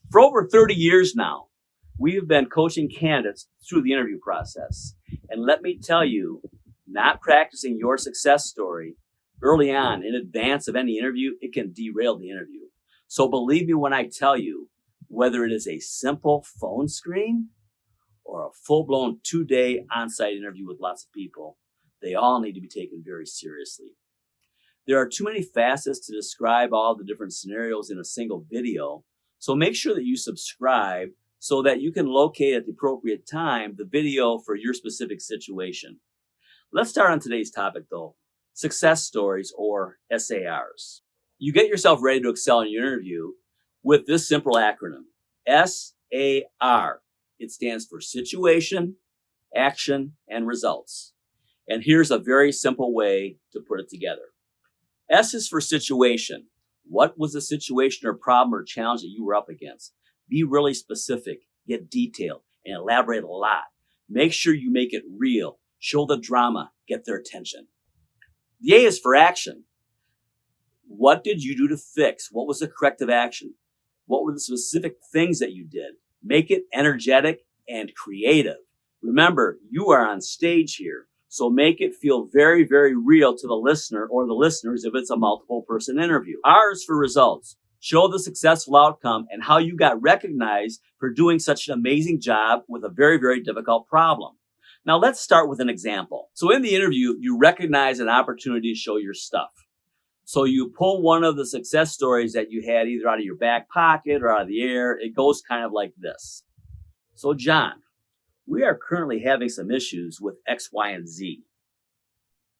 For over 30 years now, we've been coaching candidates through the interview process. And let me tell you, not practicing your success story early on in advance of any interview, it can derail the interview. So believe me when I tell you, whether it is a simple phone screen or a full-blown 2-day on-site interview with lots of people, they all need to be taken very seriously. There are too many facets to describe all the different scenarios in a single video, so make sure that you subscribe so that you can locate at the appropriate time the video for your specific situation. Let's start on today's topic though, success stories or S.A.Rs. You get yourself ready to excel in your interview with this simple acronym, S.A.R. It stands for situation, action, and results. And here's a very simple way to put it together. S is for situation. What was the situation or problem or challenge that you were up against? Be really specific, get detailed, and elaborate a lot. Make sure you make it real. Show the drama, get their attention. The A is for action. What did you do to fix? What was the corrective action? What were the specific things that you did? Make it energetic and creative. Remember, you are on stage here, so make it feel very, very real to the listener or the listeners if it's a multiple person interview. R is for results. Show the successful outcome and how you got recognized for doing such an amazing job with a very, very difficult problem. Now let's start with an example. So in the interview, you recognize an opportunity to show your stuff. So you pull one of the success stories that you had either out of your back pocket or out of the air. It goes kind of like this. So John, we are currently having some issues with X, Y, and Z.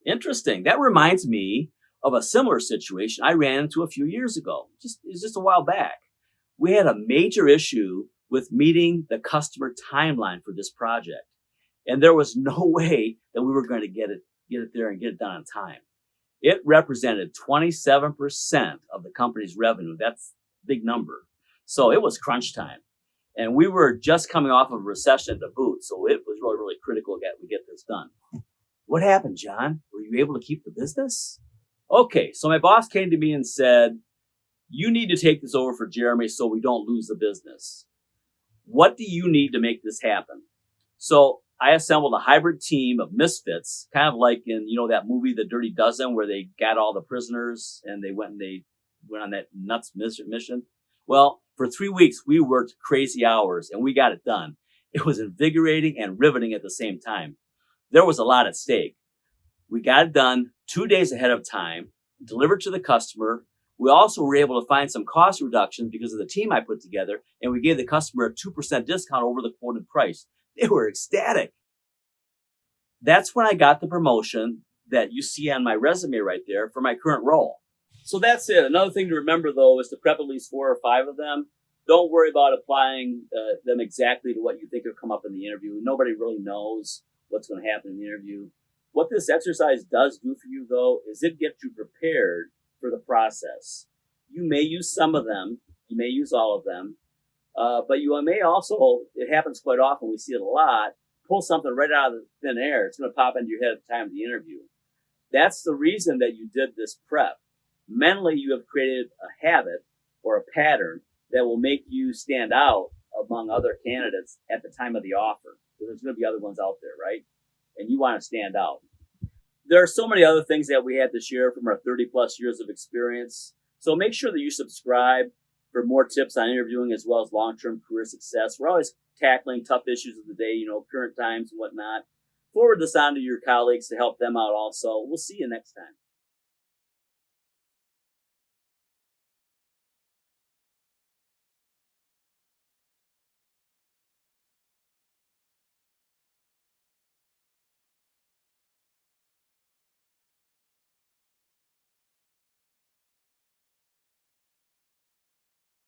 Interesting. That reminds me of a similar situation I ran into a few years ago. It's just a while back. We had a major issue with meeting the customer timeline for this project. And there was no way that we were going to get it there and get it done on time. It represented 27% of the company's revenue. That's a big number. So it was crunch time. And we were just coming off of a recession to boot. So it was really, really critical that we get this done. What happened, John? Were you able to keep the business? Okay, so my boss came to me and said, you need to take this over for Jeremy so we don't lose the business. What do you need to make this happen? So I assembled a hybrid team of misfits, kind of like in, that movie, The Dirty Dozen, where they got all the prisoners and they went on that nuts mission. Well, for 3 weeks, we worked crazy hours and we got it done. It was invigorating and riveting at the same time. There was a lot at stake. We got it done 2 days ahead of time, delivered to the customer. We also were able to find some cost reductions because of the team I put together, and we gave the customer a 2% discount over the quoted price. They were ecstatic. That's when I got the promotion that you see on my resume right there for my current role. So that's it. Another thing to remember, though, is to prep at least 4 or 5 of them. Don't worry about applying them exactly to what you think will come up in the interview. Nobody really knows what's going to happen in the interview. What this exercise does do for you, though, is it gets you prepared for the process. You may use some of them. You may use all of them. But you may also, it happens quite often, we see it a lot, pull something right out of the thin air. It's going to pop into your head at the time of the interview. That's the reason that you did this prep. Mentally, you have created a habit or a pattern that will make you stand out among other candidates at the time of the offer. Because there's going to be other ones out there, right? And you want to stand out. There are so many other things that we had to share from our 30 plus years of experience. So make sure that you subscribe for more tips on interviewing as well as long-term career success. We're always tackling tough issues of the day, current times and whatnot. Forward this on to your colleagues to help them out also. We'll see you next time.